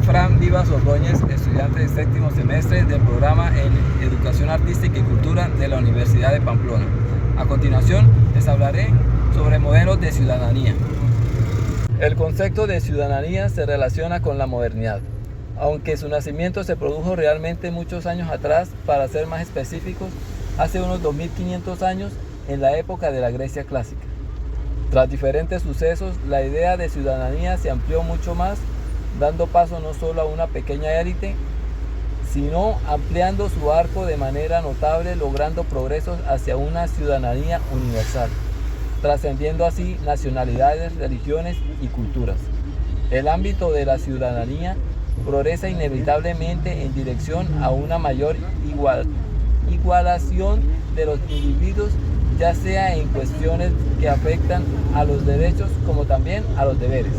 Fran Vivas Ordóñez, estudiante de séptimo semestre del programa en Educación Artística y Cultura de la Universidad de Pamplona. A continuación, les hablaré sobre modelos de ciudadanía. El concepto de ciudadanía se relaciona con la modernidad, aunque su nacimiento se produjo realmente muchos años atrás. Para ser más específicos, hace unos 2500 años, en la época de la Grecia clásica. Tras diferentes sucesos, la idea de ciudadanía se amplió mucho más, dando paso no solo a una pequeña élite, sino ampliando su arco de manera notable, logrando progresos hacia una ciudadanía universal, trascendiendo así nacionalidades, religiones y culturas. El ámbito de la ciudadanía progresa inevitablemente en dirección a una mayor igualación de los individuos, ya sea en cuestiones que afectan a los derechos como también a los deberes.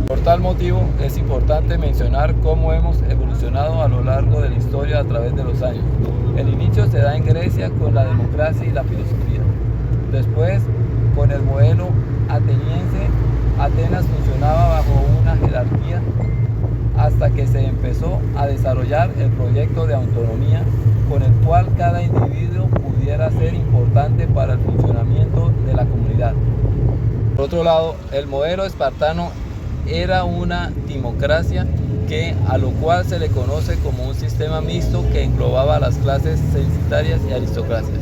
Por tal motivo, es importante mencionar cómo hemos evolucionado a lo largo de la historia a través de los años. El inicio se da en Grecia con la democracia y la filosofía. Después, con el modelo ateniense, Atenas funcionaba bajo una jerarquía hasta que se empezó a desarrollar el proyecto de autonomía, con el cual cada individuo pudiera ser importante para el funcionamiento de la comunidad. Por otro lado, el modelo espartano era una timocracia a lo cual se le conoce como un sistema mixto que englobaba las clases censitarias y aristocracias.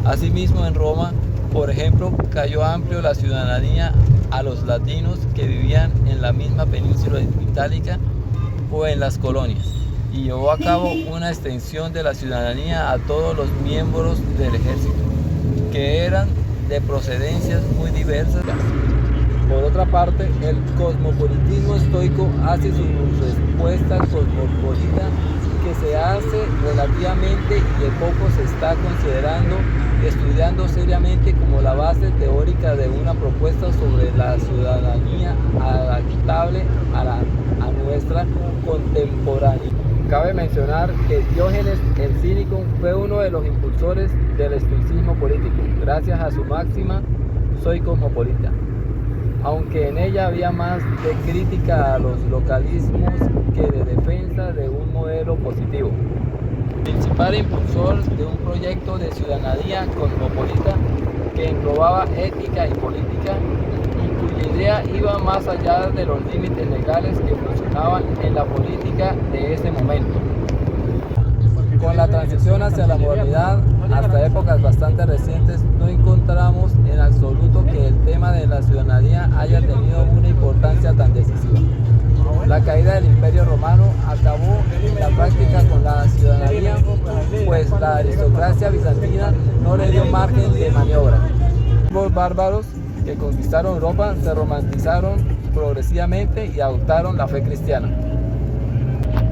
Asimismo, en Roma, por ejemplo, cayó amplio la ciudadanía a los latinos que vivían en la misma península itálica o en las colonias, y llevó a cabo una extensión de la ciudadanía a todos los miembros del ejército, que eran de procedencias muy diversas. Por otra parte, el cosmopolitismo estoico hace su respuesta cosmopolita, que se hace relativamente y de poco se está considerando y estudiando seriamente como la base teórica de una propuesta sobre la ciudadanía adaptable a nuestra contemporaneidad. Cabe mencionar que Diógenes el Cínico fue uno de los impulsores del estoicismo político, gracias a su máxima "soy cosmopolita", aunque en ella había más de crítica a los localismos que de defensa de un modelo positivo. El principal impulsor de un proyecto de ciudadanía cosmopolita que englobaba ética y política, y cuya idea iba más allá de los límites legales que funcionaban en la política de ese momento. Con la transición hacia la modernidad, hasta épocas bastante recientes, no encontramos en absoluto que el tema de la ciudadanía haya tenido una importancia tan decisiva. La caída del Imperio Romano acabó en la práctica con la ciudadanía, pues la aristocracia bizantina no le dio margen de maniobra. Los bárbaros que conquistaron Europa se romantizaron progresivamente y adoptaron la fe cristiana.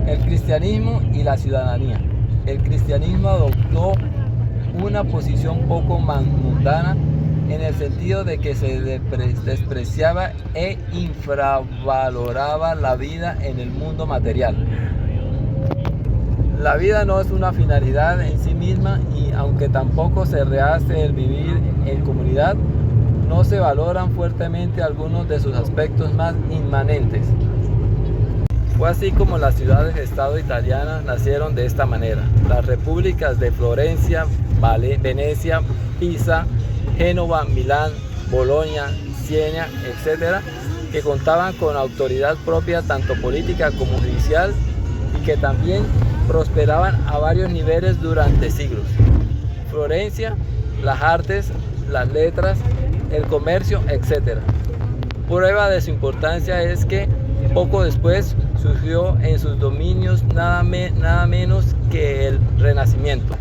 El cristianismo y la ciudadanía. El cristianismo adoptó una posición poco mundana, en el sentido de que se despreciaba e infravaloraba la vida en el mundo material. La vida no es una finalidad en sí misma, y aunque tampoco se rehace el vivir en comunidad, no se valoran fuertemente algunos de sus aspectos más inmanentes. Fue así como las ciudades-estado italianas nacieron de esta manera. Las repúblicas de Florencia, Venecia, Pisa, Génova, Milán, Bolonia, Siena, etc., que contaban con autoridad propia tanto política como judicial, y que también prosperaban a varios niveles durante siglos. Florencia, las artes, las letras, el comercio, etc. Prueba de su importancia es que poco después surgió en sus dominios nada menos que el Renacimiento.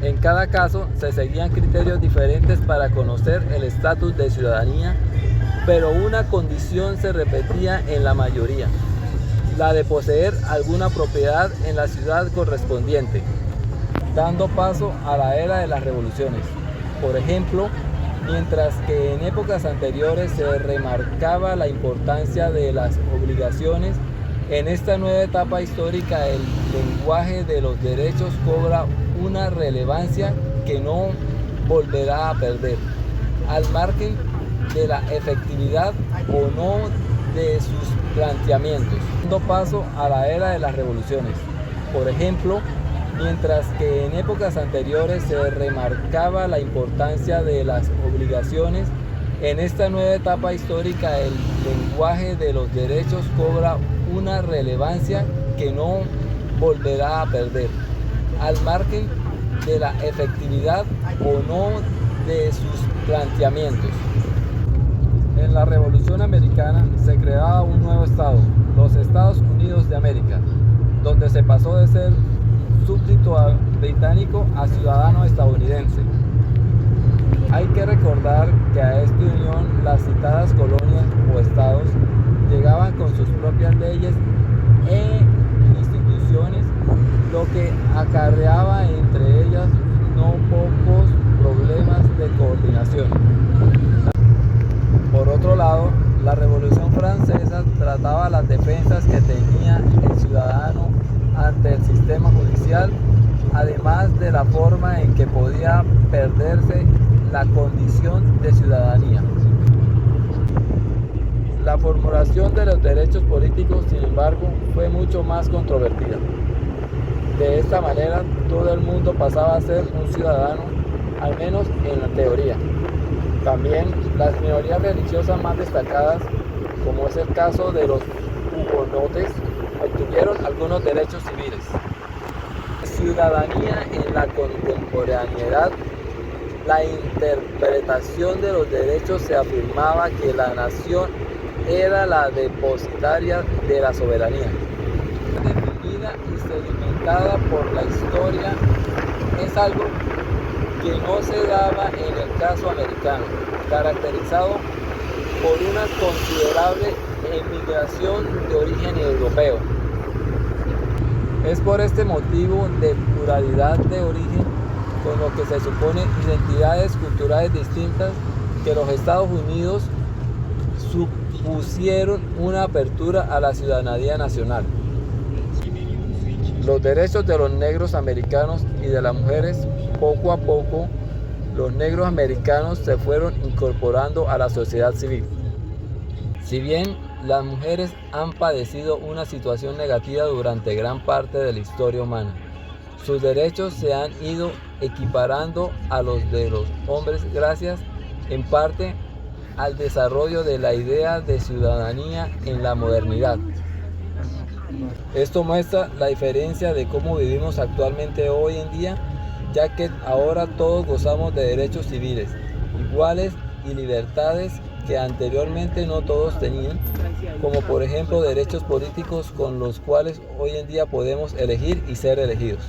En cada caso se seguían criterios diferentes para conocer el estatus de ciudadanía, pero una condición se repetía en la mayoría: la de poseer alguna propiedad en la ciudad correspondiente, dando paso a la era de las revoluciones. Por ejemplo, mientras que en épocas anteriores se remarcaba la importancia de las obligaciones, en esta nueva etapa histórica el lenguaje de los derechos cobra una relevancia que no volverá a perder, al margen de la efectividad o no de sus planteamientos, dando paso a la era de las revoluciones. Por ejemplo, mientras que en épocas anteriores se remarcaba la importancia de las obligaciones, en esta nueva etapa histórica el lenguaje de los derechos cobra una relevancia que no volverá a perder, al margen de la efectividad o no de sus planteamientos. En la Revolución Americana se creaba un nuevo estado, los Estados Unidos de América, donde se pasó de ser súbdito británico a ciudadano estadounidense. Hay que recordar que a esta unión las citadas colonias o estados llegaban con sus propias leyes e instituciones, lo que acarreaba entre ellas no pocos problemas de coordinación. Por otro lado, la Revolución Francesa trataba las defensas que tenía el ciudadano ante el sistema judicial, además de la forma en que podía perderse la condición de ciudadanía. La formulación de los derechos políticos, sin embargo, fue mucho más controvertida. De esta manera, todo el mundo pasaba a ser un ciudadano, al menos en la teoría. También las minorías religiosas más destacadas, como es el caso de los hugonotes, obtuvieron algunos derechos civiles. Ciudadanía en la contemporaneidad. La interpretación de los derechos se afirmaba que la nación era la depositaria de la soberanía. Definida y sedimentada por la historia, es algo que no se daba en el caso americano, caracterizado por una considerable emigración de origen europeo. Es por este motivo de pluralidad de origen, con lo que se supone identidades culturales distintas, que los Estados Unidos supusieron una apertura a la ciudadanía nacional. Los derechos de los negros americanos y de las mujeres, poco a poco, los negros americanos se fueron incorporando a la sociedad civil. Si bien las mujeres han padecido una situación negativa durante gran parte de la historia humana, sus derechos se han ido equiparando a los de los hombres gracias, en parte, al desarrollo de la idea de ciudadanía en la modernidad. Esto muestra la diferencia de cómo vivimos actualmente hoy en día, ya que ahora todos gozamos de derechos civiles iguales y libertades que anteriormente no todos tenían, como por ejemplo derechos políticos con los cuales hoy en día podemos elegir y ser elegidos.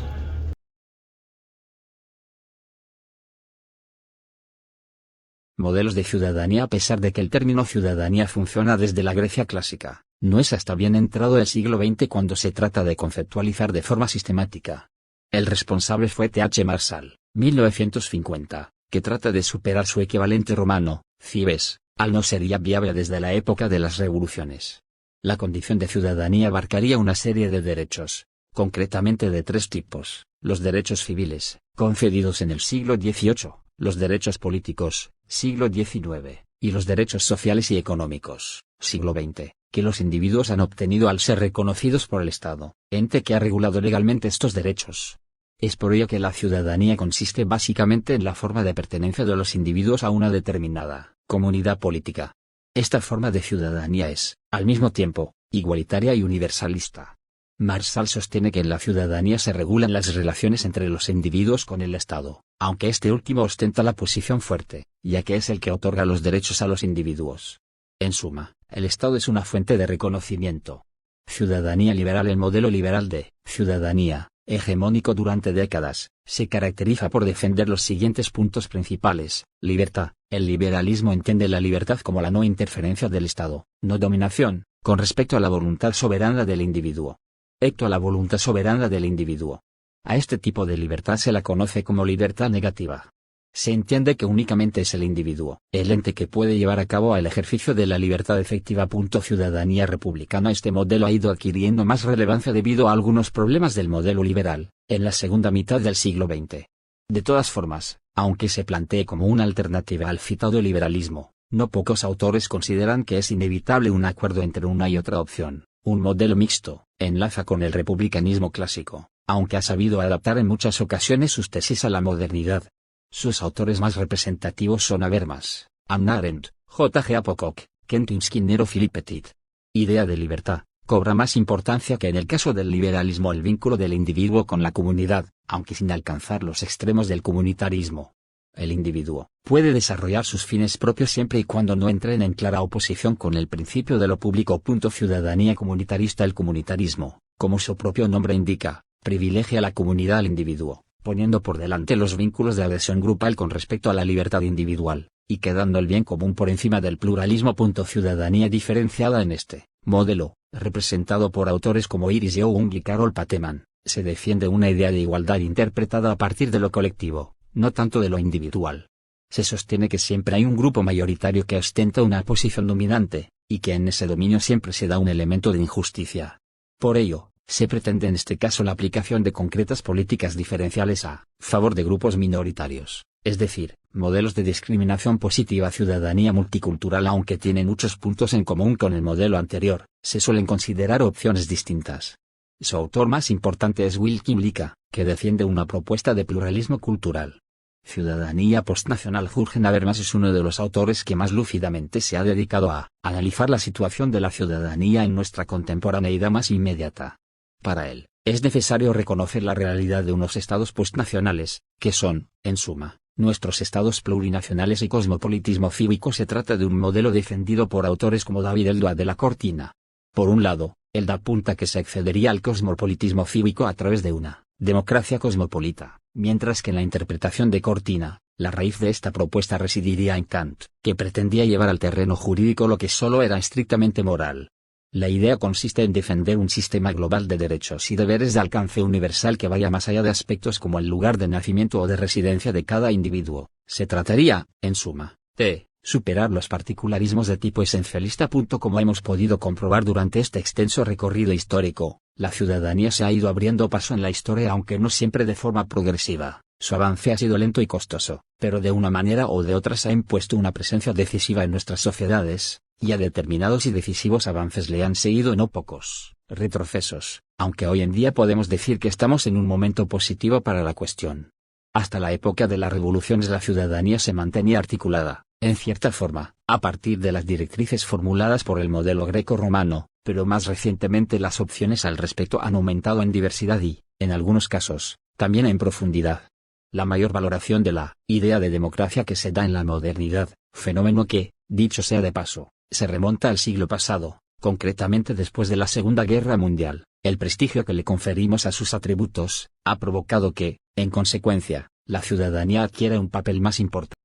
Modelos de ciudadanía. A pesar de que el término ciudadanía funciona desde la Grecia clásica, no es hasta bien entrado el siglo XX cuando se trata de conceptualizar de forma sistemática. El responsable fue T.H. Marshall, 1950, que trata de superar su equivalente romano, cives, al no ser ya viable desde la época de las revoluciones. La condición de ciudadanía abarcaría una serie de derechos, concretamente de tres tipos: los derechos civiles, concedidos en el siglo XVIII, los derechos políticos, siglo XIX, y los derechos sociales y económicos, siglo XX, que los individuos han obtenido al ser reconocidos por el Estado, ente que ha regulado legalmente estos derechos. Es por ello que la ciudadanía consiste básicamente en la forma de pertenencia de los individuos a una determinada comunidad política. Esta forma de ciudadanía es, al mismo tiempo, igualitaria y universalista. Marshall sostiene que en la ciudadanía se regulan las relaciones entre los individuos con el Estado, aunque este último ostenta la posición fuerte, ya que es el que otorga los derechos a los individuos. En suma, el Estado es una fuente de reconocimiento. Ciudadanía liberal. El modelo liberal de ciudadanía, hegemónico durante décadas, se caracteriza por defender los siguientes puntos principales: libertad. El liberalismo entiende la libertad como la no interferencia del Estado, no dominación, con respecto a la voluntad soberana del individuo. A la voluntad soberana del individuo. A este tipo de libertad se la conoce como libertad negativa. Se entiende que únicamente es el individuo, el ente que puede llevar a cabo el ejercicio de la libertad efectiva. Ciudadanía republicana. Este modelo ha ido adquiriendo más relevancia debido a algunos problemas del modelo liberal, en la segunda mitad del siglo XX. De todas formas, aunque se plantee como una alternativa al citado liberalismo, No pocos autores consideran que es inevitable un acuerdo entre una y otra opción. Un modelo mixto enlaza con el republicanismo clásico, aunque ha sabido adaptar en muchas ocasiones sus tesis a la modernidad. Sus autores más representativos son Habermas, Hannah Arendt, J.G. Pocock, Quentin Skinner o Philip Pettit. Idea de libertad. Cobra más importancia que en el caso del liberalismo el vínculo del individuo con la comunidad, aunque sin alcanzar los extremos del comunitarismo. El individuo puede desarrollar sus fines propios siempre y cuando no entren en clara oposición con el principio de lo público. Ciudadanía comunitarista. El comunitarismo, como su propio nombre indica, privilegia la comunidad al individuo, poniendo por delante los vínculos de adhesión grupal con respecto a la libertad individual, y quedando el bien común por encima del pluralismo. Ciudadanía diferenciada. En este modelo, representado por autores como Iris Young y Carol Pateman, se defiende una idea de igualdad interpretada a partir de lo colectivo, no tanto de lo individual. Se sostiene que siempre hay un grupo mayoritario que ostenta una posición dominante, y que en ese dominio siempre se da un elemento de injusticia. Por ello, se pretende en este caso la aplicación de concretas políticas diferenciales a favor de grupos minoritarios, es decir, modelos de discriminación positiva. Ciudadanía multicultural. Aunque tiene muchos puntos en común con el modelo anterior, se suelen considerar opciones distintas. Su autor más importante es Wilkin Lika, que defiende una propuesta de pluralismo cultural. Ciudadanía postnacional. Jürgen Habermas es uno de los autores que más lúcidamente se ha dedicado a analizar la situación de la ciudadanía en nuestra contemporaneidad más inmediata. Para él, es necesario reconocer la realidad de unos estados postnacionales, que son, en suma, nuestros estados plurinacionales y cosmopolitismo cívico. Se trata de un modelo defendido por autores como David Eldad de la Cortina. Por un lado, él da apunta que se accedería al cosmopolitismo cívico a través de una democracia cosmopolita, mientras que en la interpretación de Cortina, la raíz de esta propuesta residiría en Kant, que pretendía llevar al terreno jurídico lo que solo era estrictamente moral. La idea consiste en defender un sistema global de derechos y deberes de alcance universal que vaya más allá de aspectos como el lugar de nacimiento o de residencia de cada individuo. Se trataría, en suma, de superar los particularismos de tipo esencialista. Como hemos podido comprobar durante este extenso recorrido histórico, la ciudadanía se ha ido abriendo paso en la historia, aunque no siempre de forma progresiva. Su avance ha sido lento y costoso, pero de una manera o de otra se ha impuesto una presencia decisiva en nuestras sociedades, y a determinados y decisivos avances le han seguido no pocos retrocesos, aunque hoy en día podemos decir que estamos en un momento positivo para la cuestión. Hasta la época de las revoluciones la ciudadanía se mantenía articulada, en cierta forma, a partir de las directrices formuladas por el modelo greco-romano, pero más recientemente las opciones al respecto han aumentado en diversidad y, en algunos casos, también en profundidad. La mayor valoración de la idea de democracia que se da en la modernidad, fenómeno que, dicho sea de paso, se remonta al siglo pasado, concretamente después de la Segunda Guerra Mundial, el prestigio que le conferimos a sus atributos, ha provocado que, en consecuencia, la ciudadanía adquiera un papel más importante.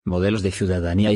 Modelos de ciudadanía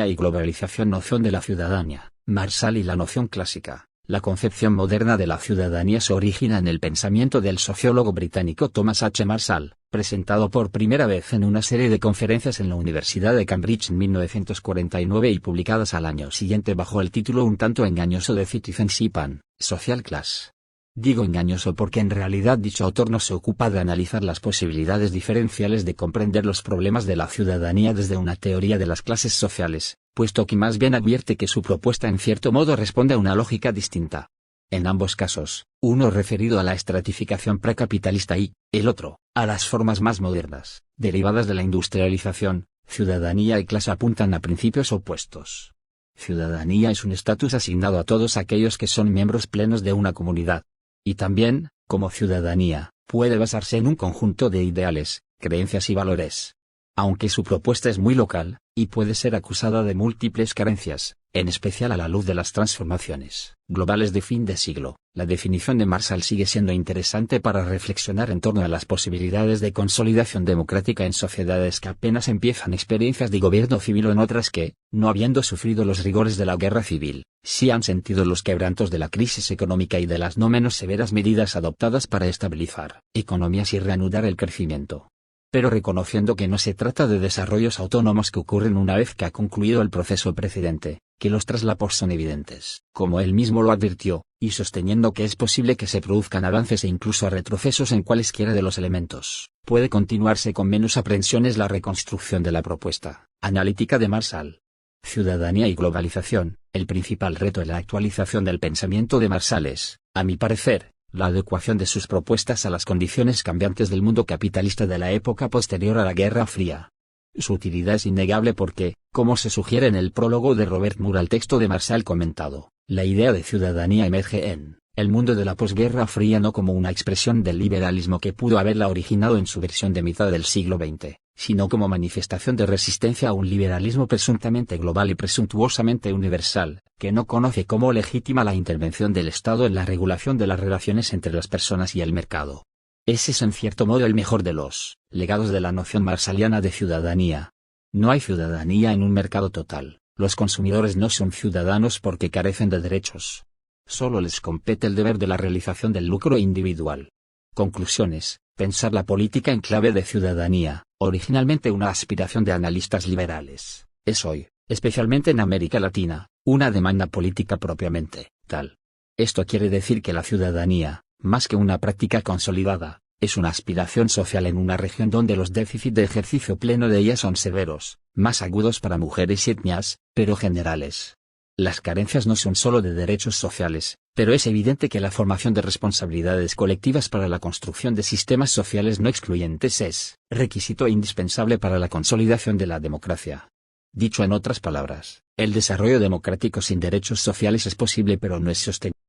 y globalización. Noción de la ciudadanía. Marshall y la noción clásica. La concepción moderna de la ciudadanía se origina en el pensamiento del sociólogo británico Thomas H. Marshall, presentado por primera vez en una serie de conferencias en la Universidad de Cambridge en 1949 y publicadas al año siguiente bajo el título un tanto engañoso de Citizenship and Social Class. Digo engañoso porque en realidad dicho autor no se ocupa de analizar las posibilidades diferenciales de comprender los problemas de la ciudadanía desde una teoría de las clases sociales, puesto que más bien advierte que su propuesta en cierto modo responde a una lógica distinta. En ambos casos, uno referido a la estratificación precapitalista y, el otro, a las formas más modernas, derivadas de la industrialización, ciudadanía y clase apuntan a principios opuestos. Ciudadanía es un estatus asignado a todos aquellos que son miembros plenos de una comunidad. Y también, como ciudadanía, puede basarse en un conjunto de ideales, creencias y valores. Aunque su propuesta es muy local, y puede ser acusada de múltiples carencias, en especial a la luz de las transformaciones globales de fin de siglo, la definición de Marshall sigue siendo interesante para reflexionar en torno a las posibilidades de consolidación democrática en sociedades que apenas empiezan experiencias de gobierno civil o en otras que, no habiendo sufrido los rigores de la guerra civil, sí han sentido los quebrantos de la crisis económica y de las no menos severas medidas adoptadas para estabilizar economías y reanudar el crecimiento. Pero reconociendo que no se trata de desarrollos autónomos que ocurren una vez que ha concluido el proceso precedente, que los traslapos son evidentes, como él mismo lo advirtió, y sosteniendo que es posible que se produzcan avances e incluso retrocesos en cualesquiera de los elementos, puede continuarse con menos aprensiones la reconstrucción de la propuesta analítica de Marshall. Ciudadanía y globalización. El principal reto en la actualización del pensamiento de Marshall es, a mi parecer, la adecuación de sus propuestas a las condiciones cambiantes del mundo capitalista de la época posterior a la Guerra Fría. Su utilidad es innegable porque, como se sugiere en el prólogo de Robert Moore al texto de Marshall comentado, la idea de ciudadanía emerge en el mundo de la posguerra fría no como una expresión del liberalismo que pudo haberla originado en su versión de mitad del siglo XX, sino como manifestación de resistencia a un liberalismo presuntamente global y presuntuosamente universal, que no conoce como legítima la intervención del Estado en la regulación de las relaciones entre las personas y el mercado. Ese es en cierto modo el mejor de los legados de la noción marshalliana de ciudadanía. No hay ciudadanía en un mercado total, los consumidores no son ciudadanos porque carecen de derechos. Solo les compete el deber de la realización del lucro individual. Conclusiones. Pensar la política en clave de ciudadanía, originalmente una aspiración de analistas liberales, es hoy, especialmente en América Latina, una demanda política propiamente tal. Esto quiere decir que la ciudadanía, más que una práctica consolidada, es una aspiración social en una región donde los déficits de ejercicio pleno de ella son severos, más agudos para mujeres y etnias, pero generales. Las carencias no son solo de derechos sociales, pero es evidente que la formación de responsabilidades colectivas para la construcción de sistemas sociales no excluyentes es requisito indispensable para la consolidación de la democracia. Dicho en otras palabras, el desarrollo democrático sin derechos sociales es posible pero no es sostenible.